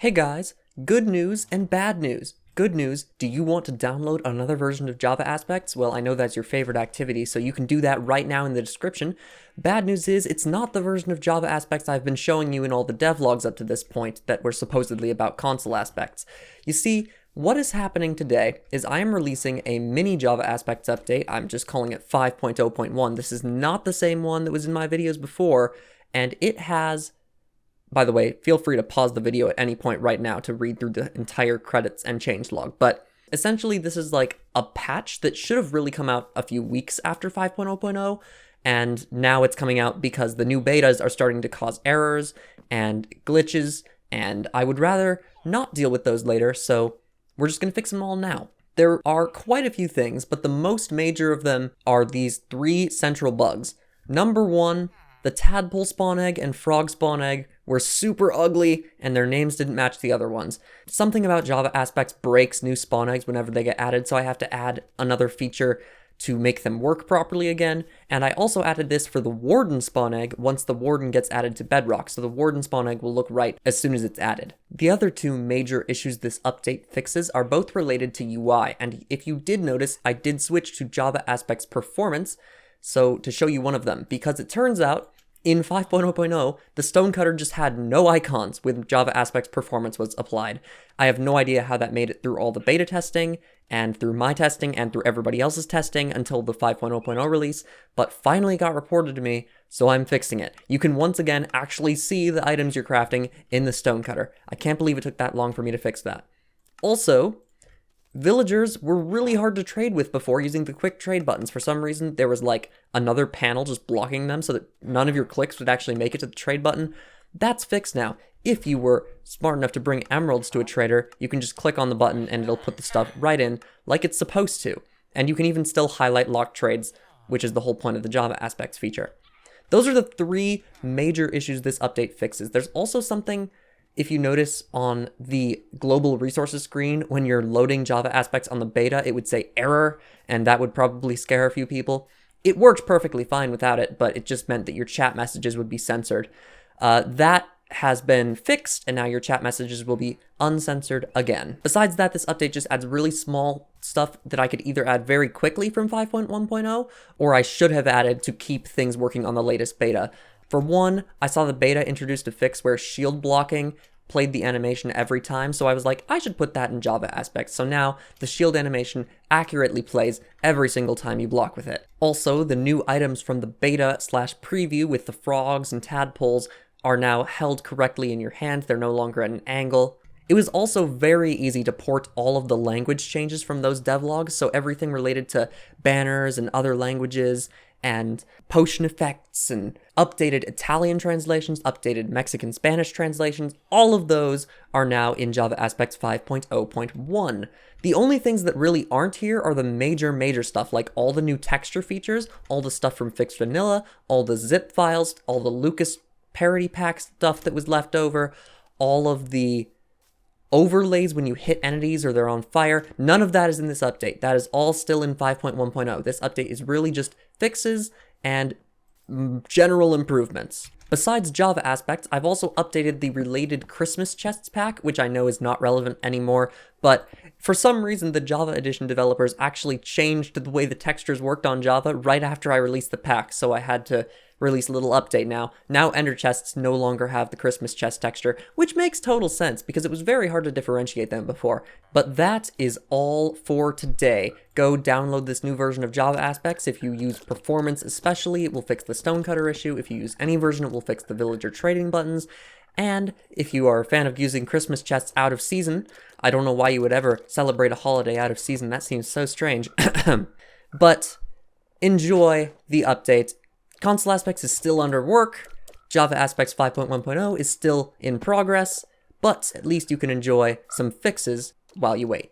Hey guys, good news and bad news. Good news, do you want to download another version of Java Aspects? Well, I know that's your favorite activity, so you can do that right now in the description. Bad news is, it's not the version of Java Aspects I've been showing you in all the devlogs up to this point that were supposedly about console aspects. You see, what is happening today is I am releasing a mini Java Aspects update. I'm just calling it 5.0.1. This is not the same one that was in my videos before, and it has... By the way, feel free to pause the video at any point right now to read through the entire credits and changelog, but essentially this is like a patch that should have really come out a few weeks after 5.0.0, and now it's coming out because the new betas are starting to cause errors and glitches, and I would rather not deal with those later, so we're just going to fix them all now. There are quite a few things, but the most major of them are these three central bugs. Number one, the tadpole spawn egg and frog spawn egg were super ugly, and their names didn't match the other ones. Something about Java Aspects breaks new spawn eggs whenever they get added, so I have to add another feature to make them work properly again, and I also added this for the warden spawn egg once the warden gets added to Bedrock, so the warden spawn egg will look right as soon as it's added. The other two major issues this update fixes are both related to UI, and if you did notice, I did switch to Java Aspects Performance, so to show you one of them, because it turns out in 5.0.0, the Stonecutter just had no icons when Java Aspects Performance was applied. I have no idea how that made it through all the beta testing, and through my testing, and through everybody else's testing until the 5.0.0 release, but finally got reported to me, so I'm fixing it. You can once again actually see the items you're crafting in the Stonecutter. I can't believe it took that long for me to fix that. Also, villagers were really hard to trade with before using the quick trade buttons. For some reason, there was like another panel just blocking them so that none of your clicks would actually make it to the trade button. That's fixed now. If you were smart enough to bring emeralds to a trader, you can just click on the button and it'll put the stuff right in like it's supposed to. And you can even still highlight locked trades, which is the whole point of the Java Aspects feature. Those are the three major issues this update fixes. There's also something, if you notice on the global resources screen, when you're loading Java Aspects on the beta, it would say error, and that would probably scare a few people. It worked perfectly fine without it, but it just meant that your chat messages would be censored. That has been fixed, and now your chat messages will be uncensored again. Besides that, this update just adds really small stuff that I could either add very quickly from 5.1.0, or I should have added to keep things working on the latest beta. For one, I saw the beta introduced a fix where shield blocking played the animation every time, so I was like, I should put that in Java Aspects. So now the shield animation accurately plays every single time you block with it. Also, the new items from the beta/preview with the frogs and tadpoles are now held correctly in your hand. They're no longer at an angle. It was also very easy to port all of the language changes from those devlogs, so everything related to banners and other languages and potion effects and updated Italian translations, updated Mexican Spanish translations, all of those are now in Java Aspects 5.0.1. The only things that really aren't here are the major stuff, like all the new texture features, all the stuff from Fixed Vanilla, all the zip files, all the Lucas parody pack stuff that was left over, all of the overlays when you hit entities or they're on fire. None of that is in this update. That is all still in 5.1.0. This update is really just fixes and general improvements. Besides Java Aspects, I've also updated the related Christmas chests pack, which I know is not relevant anymore, but for some reason the Java Edition developers actually changed the way the textures worked on Java right after I released the pack, so I had to release a little update now. Now Ender chests no longer have the Christmas chest texture, which makes total sense because it was very hard to differentiate them before. But that is all for today. Go download this new version of Java Aspects. If you use Performance especially, it will fix the Stonecutter issue. If you use any version, it will fix the villager trading buttons. And if you are a fan of using Christmas chests out of season, I don't know why you would ever celebrate a holiday out of season. That seems so strange. But enjoy the update. Console Aspects is still under work, Java Aspects 5.1.0 is still in progress, but at least you can enjoy some fixes while you wait.